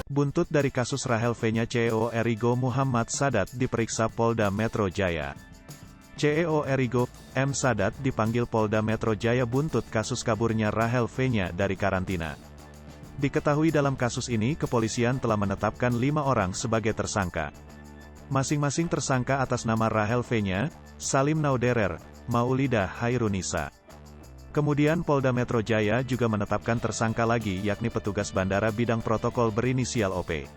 Buntut dari kasus Rahel V-nya CEO Erigo Muhammad Sadat diperiksa Polda Metro Jaya. CEO Erigo M. Sadat dipanggil Polda Metro Jaya buntut kasus kaburnya Rahel V-nya dari karantina. Diketahui dalam kasus ini kepolisian telah menetapkan 5 orang sebagai tersangka. Masing-masing tersangka atas nama Rahel V-nya, Salim Nauderer, Maulidah Hairunisa. Kemudian Polda Metro Jaya juga menetapkan tersangka lagi yakni petugas bandara bidang protokol berinisial OP.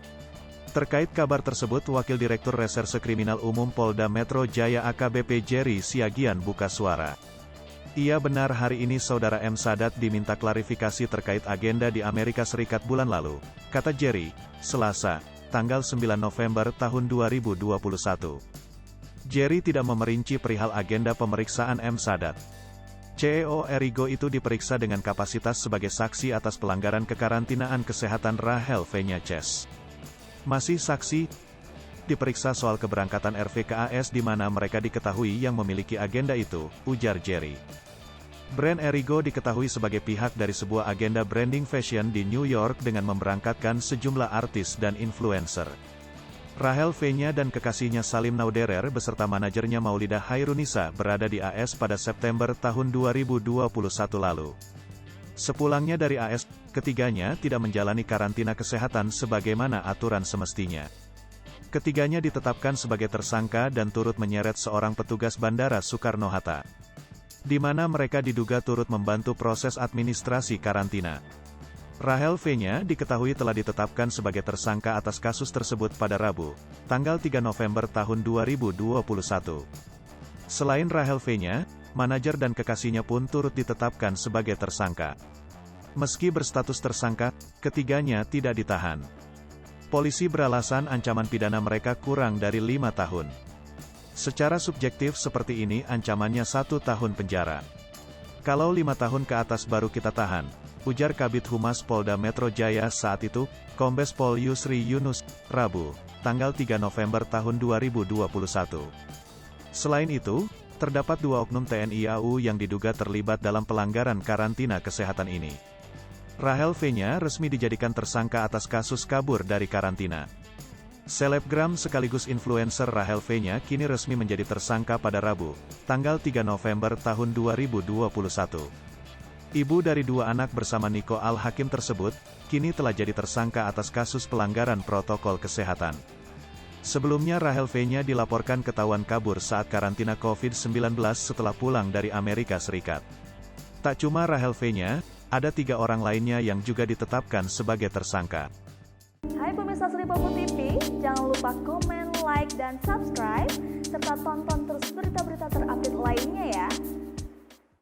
Terkait kabar tersebut Wakil Direktur Reserse Kriminal Umum Polda Metro Jaya AKBP Jerry Siagian buka suara. Iya benar hari ini Saudara M. Sadat diminta klarifikasi terkait agenda di Amerika Serikat bulan lalu, kata Jerry, Selasa, tanggal 9 November tahun 2021. Jerry tidak memerinci perihal agenda pemeriksaan M. Sadat. CEO Erigo itu diperiksa dengan kapasitas sebagai saksi atas pelanggaran kekarantinaan kesehatan Rahel V-nya CES. Masih saksi, diperiksa soal keberangkatan RVKAS di mana mereka diketahui yang memiliki agenda itu, ujar Jerry. Brand Erigo diketahui sebagai pihak dari sebuah agenda branding fashion di New York dengan memberangkatkan sejumlah artis dan influencer. Rahel V-nya dan kekasihnya Salim Nauderer beserta manajernya Maulidah Hairunisa berada di AS pada September tahun 2021 lalu. Sepulangnya dari AS, ketiganya tidak menjalani karantina kesehatan sebagaimana aturan semestinya. Ketiganya ditetapkan sebagai tersangka dan turut menyeret seorang petugas Bandara Soekarno-Hatta, di mana mereka diduga turut membantu proses administrasi karantina. Rahel V-nya diketahui telah ditetapkan sebagai tersangka atas kasus tersebut pada Rabu, tanggal 3 November tahun 2021. Selain Rahel V-nya, manajer dan kekasihnya pun turut ditetapkan sebagai tersangka. Meski berstatus tersangka, ketiganya tidak ditahan. Polisi beralasan ancaman pidana mereka kurang dari 5 tahun. Secara subjektif seperti ini ancamannya 1 tahun penjara. Kalau 5 tahun ke atas baru kita tahan, ujar Kabid Humas Polda Metro Jaya saat itu, Kombes Pol Yusri Yunus, Rabu, tanggal 3 November tahun 2021. Selain itu, terdapat 2 oknum TNI AU yang diduga terlibat dalam pelanggaran karantina kesehatan ini. Rahel V-nya resmi dijadikan tersangka atas kasus kabur dari karantina. Selebgram sekaligus influencer Rahel V-nya kini resmi menjadi tersangka pada Rabu, tanggal 3 November tahun 2021. Ibu dari 2 anak bersama Niko Al-Hakim tersebut, kini telah jadi tersangka atas kasus pelanggaran protokol kesehatan. Sebelumnya Rahel V-nya dilaporkan ketahuan kabur saat karantina COVID-19 setelah pulang dari Amerika Serikat. Tak cuma Rahel V-nya, ada 3 orang lainnya yang juga ditetapkan sebagai tersangka. Hai pemirsa Sri Popo TV, jangan lupa komen, like, dan subscribe, serta tonton terus